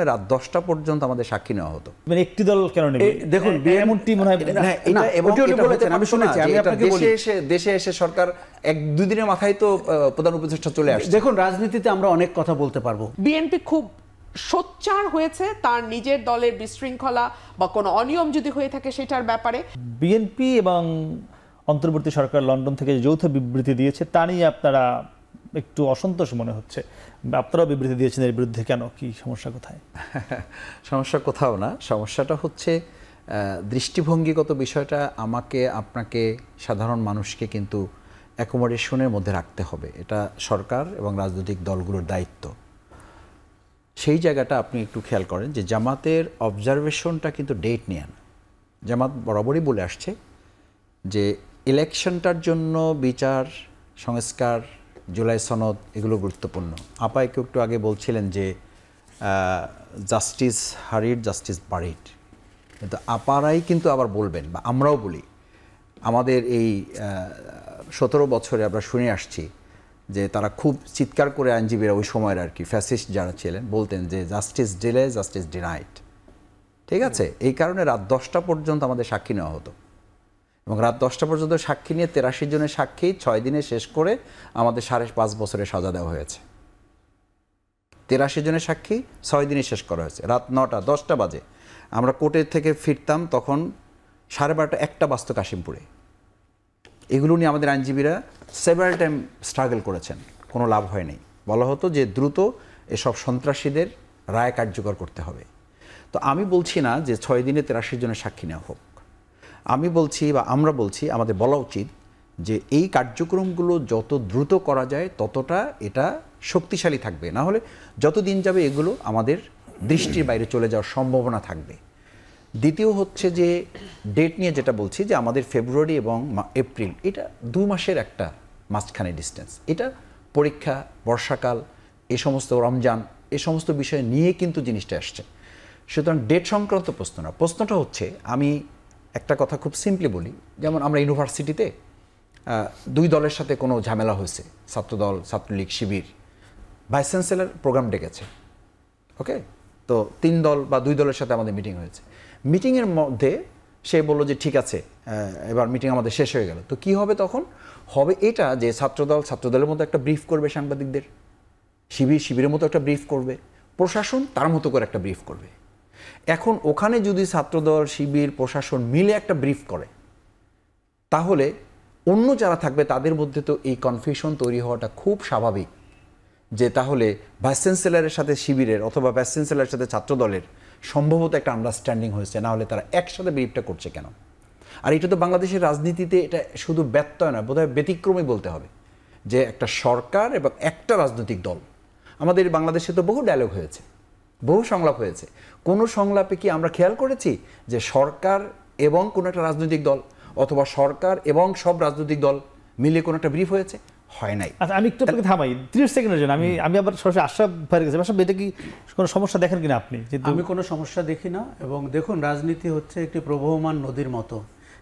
রাত 10টা পর্যন্ত আমাদের সাক্ষী নেওয়া হতো। মানে একটি দল কেন নেবে? দেখুন এমনটি মনে হয় আমি শুনেছি, দেশে এসে সরকার 1-2 দিনের মাথায় তো প্রধান উপদেষ্টা চলে আসে। দেখুন, রাজনীতিতে আমরা অনেক কথা বলতে পারবো। বিএনপি খুব সোচ্চার হয়েছে তার নিজের দলের বিশৃঙ্খলা বা কোনো অনিয়ম যদি হয়ে থাকে সেটার ব্যাপারে। বিএনপি এবং অন্তর্বর্তী সরকার লন্ডন থেকে যৌথ বিবৃতি দিয়েছে, তা নিয়ে আপনারা একটু অসন্তোষ মনে হচ্ছে। আপনারাও বিবৃতি দিয়েছেন, এর বিরুদ্ধে কেন? কি সমস্যা কোথায়? সমস্যা কোথাও না, সমস্যাটা হচ্ছে দৃষ্টিভঙ্গিগত বিষয়টা। আমাকে, আপনাকে, সাধারণ মানুষকে কিন্তু অ্যাকোমোডেশনের মধ্যে রাখতে হবে। এটা সরকার এবং রাজনৈতিক দলগুলোর দায়িত্ব। সেই জায়গাটা আপনি একটু খেয়াল করেন যে জামাতের অবজারভেশনটা কিন্তু ডেট নিয়ে না। জামাত বরাবরই বলে আসছে যে ইলেকশনটার জন্য বিচার সংস্কার, জুলাই সনদ এগুলো গুরুত্বপূর্ণ। আপা একটু আগে বলছিলেন যে জাস্টিস হারিড, জাস্টিস বাড়িড, কিন্তু আপারাই কিন্তু আবার বলবেন, বা আমরাও বলি, আমাদের এই 17 বছরে আমরা শুনে আসছি যে তারা খুব চিৎকার করে, আইনজীবীরা ওই সময়ের আর কি ফ্যাসিস্ট যারা ছিলেন বলতেন যে জাস্টিস ডিলে, জাস্টিস ডিনাইড। ঠিক আছে, এই কারণে রাত 10টা পর্যন্ত আমাদের সাক্ষী নেওয়া হতো এবং রাত 10টা পর্যন্ত সাক্ষী নিয়ে 83 জনের সাক্ষী 6 দিনে শেষ করে আমাদের 5.5 বছরের সাজা দেওয়া হয়েছে। 83 জনের সাক্ষী 6 দিনে শেষ করা হয়েছে। রাত 9টা 10টা বাজে আমরা কোর্টের থেকে ফিরতাম, তখন 12:30 1টা বাজত কাশিমপুরে। এগুলো নিয়ে আমাদের আইনজীবীরা সেভারাল টাইম স্ট্রাগল করেছেন, কোনো লাভ হয়নি। বলা হতো যে দ্রুত এসব সন্ত্রাসীদের রায় কার্যকর করতে হবে। তো আমি বলছি না যে 6 দিনে 83 জনের সাক্ষী নেওয়া হোক, আমি বলছি বা আমরা বলছি আমাদের বলা উচিত যে এই কার্যক্রমগুলো যত দ্রুত করা যায় ততটা এটা শক্তিশালী থাকবে। না হলে যত দিন যাবে এগুলো আমাদের দৃষ্টির বাইরে চলে যাওয়ার সম্ভাবনা থাকবে। দ্বিতীয় হচ্ছে যে ডেট নিয়ে যেটা বলছি যে আমাদের ফেব্রুয়ারি এবং এপ্রিল, এটা 2 মাসের একটা মাঝখানে ডিস্টেন্স। এটা পরীক্ষা, বর্ষাকাল, এই সমস্ত রমজান, এই সমস্ত বিষয় নিয়ে কিন্তু জিনিসটা আসছে। সুতরাং ডেট সংক্রান্ত প্রশ্ন না, প্রশ্নটা হচ্ছে, আমি একটা কথা খুব সিম্পলি বলি, যেমন আমরা ইউনিভার্সিটিতে 2 দলের সাথে কোনো ঝামেলা হয়েছে, ছাত্রদল, ছাত্রলীগ, শিবির, ভাইস চ্যান্সেলর প্রোগ্রাম ডেকেছে, ওকে, তো 3 দল বা 2 দলের সাথে আমাদের মিটিং হয়েছে। মিটিংয়ের মধ্যে সে বললো যে ঠিক আছে, এবার মিটিং আমাদের শেষ হয়ে গেল। তো কি হবে তখন? হবে এটা যে ছাত্রদলের মতো একটা ব্রিফ করবে সাংবাদিকদের, শিবিরের মতো একটা ব্রিফ করবে, প্রশাসন তার মতো করে একটা ব্রিফ করবে। এখন ওখানে যদি ছাত্রদল, শিবির, প্রশাসন মিলে একটা ব্রিফ করে, তাহলে অন্য যারা থাকবে তাদের মধ্যে তো এই কনফিউশন তৈরি হওয়াটা খুব স্বাভাবিক, যে তাহলে ভাইস চ্যান্সেলরের সাথে শিবিরের অথবা ভাইস চ্যান্সেলরের সাথে ছাত্রদলের সম্ভবত একটা আন্ডারস্ট্যান্ডিং হয়েছে, না হলে তারা একসাথে ব্রিফটা করছে কেন? আর এটা তো বাংলাদেশের রাজনীতিতে এটা শুধু ব্যত্যয় না, বোধহয় ব্যতিক্রমই বলতে হবে, যে একটা সরকার এবং একটা রাজনৈতিক দল। আমাদের বাংলাদেশে তো বহু ডায়লগ হয়েছে, বহু সংলাপ হয়েছে। কোনো সংলাপে কি আমরা খেয়াল করেছি যে সরকার এবং কোনো একটা রাজনৈতিক দল অথবা সরকার এবং সব রাজনৈতিক দল মিলে কোনো একটা ব্রিফ হয়েছে? হয় নাই। আচ্ছা, আমি একটু আপনাকে থামাই 30 সেকেন্ডের জন্য। আমি আবার সরাসরি আশরাফ ভাইয়ের কাছে। আশরাফ, এটা কি কোনো সমস্যা দেখেন কিনা আপনি? আমি কোনো সমস্যা দেখি না, এবং দেখুন, রাজনীতি হচ্ছে একটি প্রবহমান নদীর মতো,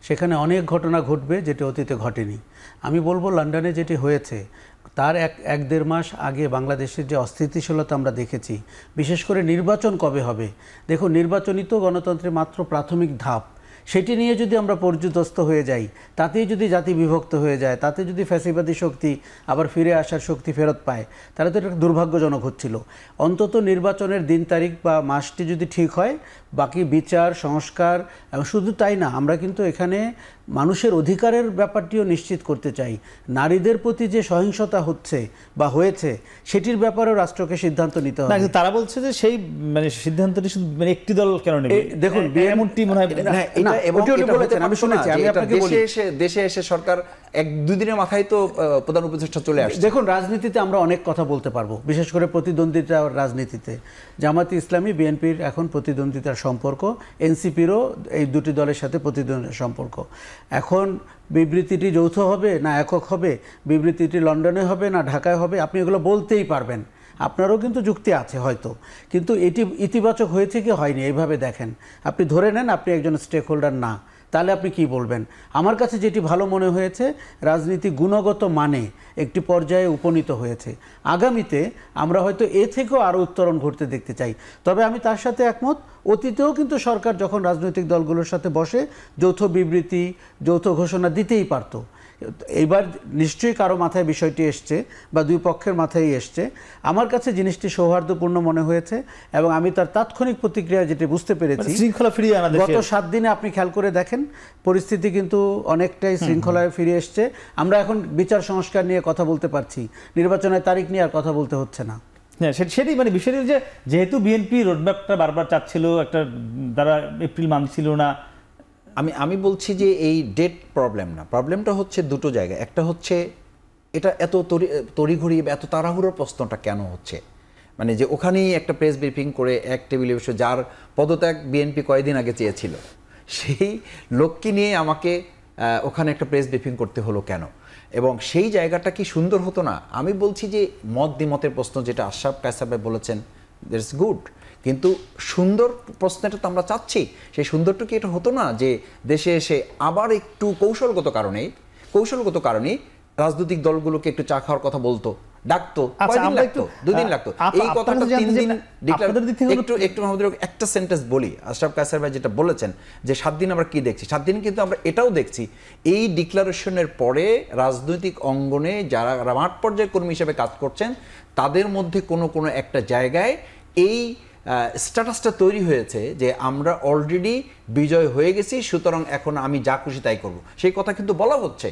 সেখানে অনেক ঘটনা ঘটবে যেটি অতীতে ঘটেনি। আমি বলবো লন্ডনে যেটি হয়েছে তার 1-1.5 মাস আগে বাংলাদেশের যে অস্থিতিশীলতা আমরা দেখেছি, বিশেষ করে নির্বাচন কবে হবে, দেখুন, নির্বাচনই তো গণতন্ত্রের মাত্র প্রাথমিক ধাপ। সেটি নিয়ে যদি আমরা পর্যুদস্ত হয়ে যাই, তাতেই যদি জাতি বিভক্ত হয়ে যায়, তাতে যদি ফ্যাসিবাদী শক্তি আবার ফিরে আসার শক্তি ফেরত পায়, তাহলে তো এটা দুর্ভাগ্যজনক হচ্ছিল। অন্তত নির্বাচনের দিন তারিখ বা মাসটি যদি ঠিক হয়, বাকি বিচার সংস্কার, এবং শুধু তাই না, আমরা কিন্তু এখানে মানুষের অধিকারের ব্যাপারটিও নিশ্চিত করতে চাই। নারীদের প্রতি যে সহিংসতা হচ্ছে বা হয়েছে, সেটির ব্যাপারেও রাষ্ট্রকে সিদ্ধান্ত নিতে হবে। তারা বলছে যে সেই মানে সিদ্ধান্তটি শুধু মানে একটি দল কেন নেবে? দেখুন, এমনটি মনে হয় আমি শুনেছি, আমি আপনাকে বলি, দেশে এসে সরকার 1-2 দিনের মাথায় তো প্রধান উপদেষ্টা চলে আসে। দেখুন, রাজনীতিতে আমরা অনেক কথা বলতে পারবো, বিশেষ করে প্রতিদ্বন্দ্বিতা রাজনীতিতে। জামাতে ইসলামী বিএনপির এখন প্রতিদ্বন্দ্বিতার সম্পর্ক, এনসিপিরও এই 2টি দলের সাথে প্রতিদ্বন্দ্বিতার সম্পর্ক। এখন বিবৃতিটি যৌথ হবে না একক হবে, বিবৃতিটি লন্ডনে হবে না ঢাকায় হবে, আপনি এগুলো বলতেই পারবেন, আপনারও কিন্তু যুক্তি আছে হয়তো, কিন্তু এটি ইতিবাচক হয়েছে কি হয়নি এইভাবে দেখেন। আপনি ধরে নেন আপনি একজন স্টেক হোল্ডার না, তাহলে আপনি কি বলবেন? আমার কাছে যেটি ভালো মনে হয়েছে, রাজনীতি গুণগত মানে একটি পর্যায়ে উপনীত হয়েছে। আগামীতে আমরা হয়তো এ থেকেও আরও উত্তরণ ঘটতে দেখতে চাই। তবে আমি তার সাথে একমত, অতীতেও কিন্তু সরকার যখন রাজনৈতিক দলগুলোর সাথে বসে যৌথ বিবৃতি, যৌথ ঘোষণা দিতেই পারত। এইবার নিশ্চয়ই কারো মাথায় বিষয়টি এসছে বা দুই পক্ষের মাথায় এসছে। আমার কাছে জিনিসটি সৌহার্দ্যপূর্ণ মনে হয়েছে এবং আমি তার তাৎক্ষণিক প্রতিক্রিয়া যেটি বুঝতে পেরেছি, শৃঙ্খলা ফিরিয়ে আনা গত 7 দিনে আপনি খেয়াল করে দেখেন পরিস্থিতি কিন্তু অনেকটাই শৃঙ্খলায় ফিরে এসছে। আমরা এখন বিচার সংস্কার নিয়ে কথা বলতে পারছি, নির্বাচনের তারিখ নিয়ে আর কথা বলতে হচ্ছে না। হ্যাঁ, সেটাই মানে বিষয়টি যে যেহেতু বিএনপি রোডম্যাপটা বারবার চাচ্ছিল, একটা দ্বারা এপ্রিল মানছিল না। আমি বলছি যে এই ডেট প্রবলেম না, প্রবলেমটা হচ্ছে দুটো জায়গায়। একটা হচ্ছে এটা এত তড়িঘড়ি এত তাড়াহুড়োর প্রশ্নটা কেন হচ্ছে, মানে যে ওখানেই একটা প্রেস ব্রিফিং করে এক টেবিলে বসে, যার পদত্যাগ বিএনপি কয়েকদিন আগে চেয়েছিল, সেই লোককে নিয়ে আমাকে ওখানে একটা প্রেস ব্রিফিং করতে হলো কেন? এবং সেই জায়গাটা কি সুন্দর হতো না? আমি বলছি যে মত দ্বিমতের প্রশ্ন যেটা আশরাফ কায়সার ভাই বলেছেন, দ্যাটস গুড, কিন্তু সুন্দর প্রশ্নটা তো আমরা চাচ্ছি। সেই সুন্দরটা কি এটা হতো না যে দেশে এসে আবার একটু কৌশলগত কারণে রাজনৈতিক দলগুলোকে একটু চা খাওয়ার কথা বলতো, ডাকতো, কয়দিন লাগতো? 2 দিন লাগতো। এই কথাটা 3 দিন একটু আমাদের একটা সেন্টেন্স বলি। আশরাফ কায়সার ভাই যেটা বলেছেন যে 7 দিন আমরা কি দেখছি, 7 দিন কিন্তু আমরা এটাও দেখছি, এই ডিক্লারেশনের পরে রাজনৈতিক অঙ্গনে যারা মাঠ পর্যায়ের কর্মী হিসেবে কাজ করছেন তাদের মধ্যে কোনো একটা জায়গায় এই স্ট্যাটাসটা তৈরি হয়েছে যে আমরা অলরেডি বিজয় হয়ে গেছি, সুতরাং এখন আমি যা খুশি তাই করব। সেই কথা কিন্তু বলা হচ্ছে,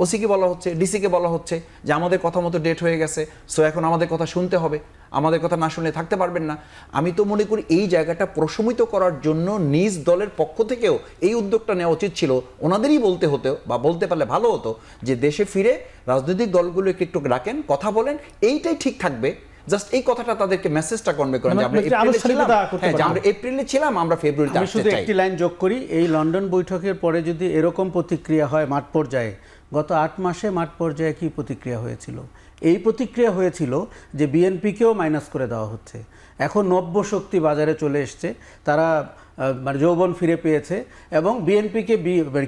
ওসিকে বলা হচ্ছে, ডিসিকে বলা হচ্ছে যে আমাদের কথা মতো ডেট হয়ে গেছে, সো এখন আমাদের কথা শুনতে হবে, আমাদের কথা না শুনলে থাকতে পারবেন না। আমি তো মনে করি এই জায়গাটা প্রশমিত করার জন্য নিজ দলের পক্ষ থেকেও এই উদ্যোগটা নেওয়া উচিত ছিল। ওনাদেরই বলতে হতো বা বলতে পারলে ভালো হতো যে দেশে ফিরে রাজনৈতিক দলগুলো একটু ডাকেন, কথা বলেন, এইটাই ঠিক থাকবে। জাস্ট এই কথাটা তাদেরকে মেসেজটা কনভে করেন যে আমরা এপ্রিলে ছিলাম, আমরা ফেব্রুয়ারিতে আসতে চাই। শুধু একটি লাইন যোগ করি, এই লন্ডন বৈঠকের পরে যদি এরকম প্রতিক্রিয়া হয় মাঠ পর্যায়ে, গত 8 মাসে মাঠ পর্যায়ে কি প্রতিক্রিয়া হয়েছিল? এই প্রতিক্রিয়া হয়েছিল যে বিএনপিকেও মাইনাস করে দেওয়া হচ্ছে। এখন নব্য শক্তি বাজারে চলে এসছে, তারা মানে যৌবন ফিরে পেয়েছে এবং বিএনপিকে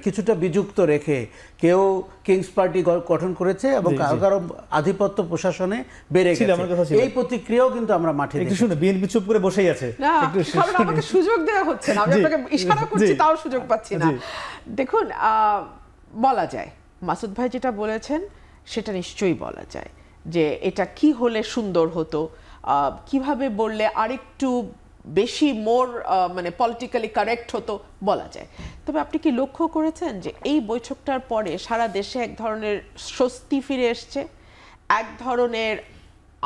কিছুটা বিযুক্ত রেখে কেউ কিংস পার্টি গঠন করেছে এবং কারো আধিপত্য প্রশাসনে বেড়ে গেছে। এই প্রতিক্রিয়াও কিন্তু আমরা মাঠে দেখি। শুনে বিএনপি চুপ করে বসেই আছে, আমাকে সুযোগ দেওয়া হচ্ছে না, আমি আপনাকে ইশারা করছি তাও সুযোগ পাচ্ছি না। দেখুন, বলা যায় মাসুদ ভাই যেটা বলেছেন সেটা নিশ্চয়ই বলা যায় যে এটা কি হলে সুন্দর হতো, কিভাবে বললে আরেকটু বেশি মানে পলিটিক্যালি কারেক্ট হতো বলা যায়। তবে আপনি কি লক্ষ্য করেছেন যে এই বৈঠকটার পরে সারা দেশে এক ধরনের স্বস্তি ফিরে এসছে, এক ধরনের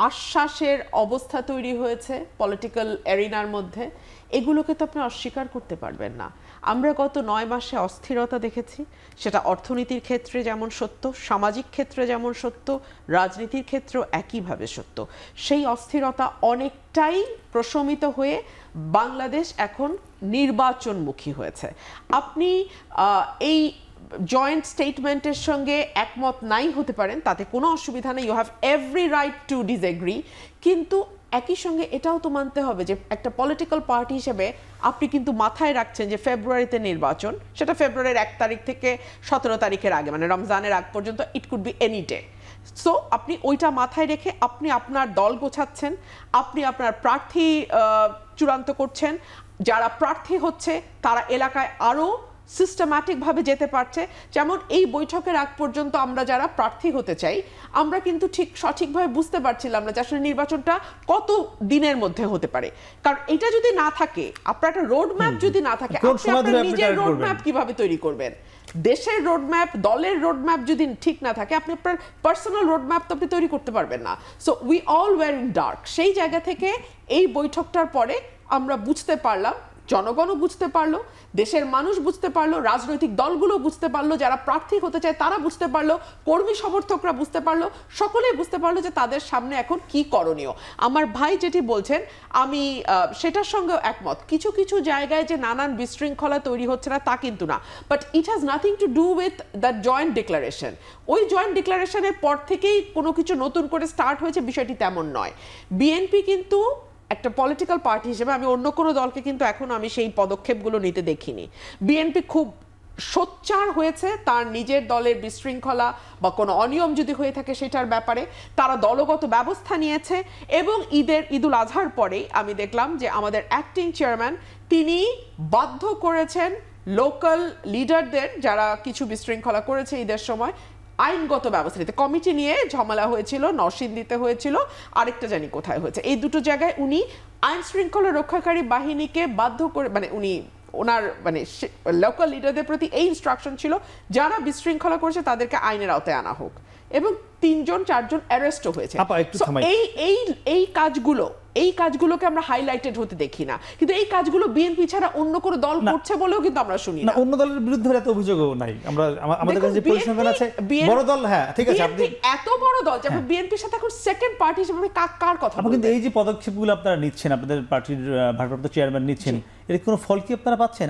আশ্বাসের অবস্থা তৈরি হয়েছে পলিটিক্যাল এরিনার মধ্যে? এগুলোকে তো আপনি অস্বীকার করতে পারবেন না। আমরা গত 9 মাসে অস্থিরতা দেখেছি, সেটা অর্থনীতির ক্ষেত্রে যেমন সত্য, সামাজিক ক্ষেত্রে যেমন সত্য, রাজনীতির ক্ষেত্রেও একইভাবে সত্য। সেই অস্থিরতা অনেকটাই প্রশমিত হয়ে বাংলাদেশ এখন নির্বাচনমুখী হয়েছে। আপনি এই জয়েন্ট স্টেটমেন্টের সঙ্গে একমত নাই হতে পারেন, তাতে কোনো অসুবিধা নেই, you have every right to disagree, কিন্তু একই সঙ্গে এটাও তো মানতে হবে যে একটা পলিটিক্যাল পার্টি হিসেবে আপনি কিন্তু মাথায় রাখছেন যে ফেব্রুয়ারিতে নির্বাচন, সেটা ফেব্রুয়ারির 1 তারিখ থেকে 17 তারিখের আগে, মানে রমজানের আগ পর্যন্ত, it could be any day. So আপনি ওইটা মাথায় রেখে আপনি আপনার দল গোছাচ্ছেন, আপনি আপনার প্রার্থী চূড়ান্ত করছেন, যারা প্রার্থী হচ্ছে তারা এলাকায় আরও সিস্টেম্যাটিকভাবে যেতে পারছে। যেমন এই বৈঠকের আগ পর্যন্ত আমরা যারা প্রার্থী হতে চাই আমরা কিন্তু ঠিক সঠিকভাবে বুঝতে পারছিলাম না যে আসলে নির্বাচনটা কত দিনের মধ্যে হতে পারে, কারণ এটা যদি না থাকে, আপনার একটা রোড ম্যাপ যদি না থাকে, আপনি আপনার নিজের রোড ম্যাপ কিভাবে তৈরি করবেন? দেশের রোড ম্যাপ, দলের রোড ম্যাপ যদি ঠিক না থাকে, আপনি আপনার পার্সোনাল রোড ম্যাপ তো আপনি তৈরি করতে পারবেন না। So we all were in dark. সেই জায়গা থেকে এই বৈঠকটার পরে আমরা বুঝতে পারলাম, জনগণও বুঝতে পারলো, দেশের মানুষ বুঝতে পারলো, রাজনৈতিক দলগুলো বুঝতে পারলো, যারা প্রার্থী হতে চায় তারা বুঝতে পারলো, কর্মী সমর্থকরা বুঝতে পারলো, সকলেই বুঝতে পারলো যে তাদের সামনে এখন কি করণীয়। আমার ভাই যেটি বলছেন আমি সেটার সঙ্গেও একমত। কিছু কিছু জায়গায় যে নানান বিশৃঙ্খলা তৈরি হচ্ছে না তা কিন্তু না, but it has nothing to do with the joint declaration. ওই জয়েন্ট ডিক্লারেশনের পর থেকেই কোনো কিছু নতুন করে স্টার্ট হয়েছে, বিষয়টি তেমন নয়। বিএনপি কিন্তু একটা পলিটিক্যাল পার্টি হিসেবে, আমি অন্য কোনো দলকে কিন্তু এখন আমি সেই পদক্ষেপগুলো নিতে দেখিনি। বিএনপি খুব সোচ্চার হয়েছে তার নিজের দলের বিশৃঙ্খলা বা কোনো অনিয়ম যদি হয়ে থাকে সেটার ব্যাপারে, তারা দলগত ব্যবস্থা নিয়েছে। এবং ঈদুল আজহার পরেই আমি দেখলাম যে আমাদের অ্যাক্টিং চেয়ারম্যান তিনি বাধ্য করেছেন লোকাল লিডারদের যারা কিছু বিশৃঙ্খলা করেছে ঈদের সময় আইনগত ব্যবস্থা নিতে। কমিটি নিয়ে ঝামেলা হয়েছিল, নরসিংদীতে হয়েছিল, আরেকটা জানি কোথায় হয়েছে। এই দুটো জায়গায় উনি আইন শৃঙ্খলা রক্ষাকারী বাহিনীকে বাধ্য করে, মানে উনি ওনার মানে লোকাল লিডারদের প্রতি এই ইনস্ট্রাকশন ছিল যারা বিশৃঙ্খলা করেছে তাদেরকে আইনের আওতায় আনা হোক, এবং 3-4জন অ্যারেস্টও হয়েছে। এই কাজগুলোকে আমরা হাইলাইটেড হতে দেখি না, কিন্তু এই কাজগুলো বিএনপি ছাড়া অন্য কোনো দল করছে বলেও কিন্তু আমরা শুনি না। অন্য দলের বিরুদ্ধে এত অভিযোগও নাই, আমরা আমাদের কাছে যে পরিসংখ্যান আছে বড় দল, হ্যাঁ ঠিক আছে, আপনি এত বড় দল যেমন বিএনপির সাথে এখন সেকেন্ড পার্টি হিসেবে কার কথা বলবেন? কিন্তু এই যে পদক্ষেপগুলো আপনারা নিচ্ছেন, আপনাদের পার্টির ভারপ্রাপ্ত চেয়ারম্যান নিচ্ছেন, এর কোনো ফল কি আপনারা পাচ্ছেন?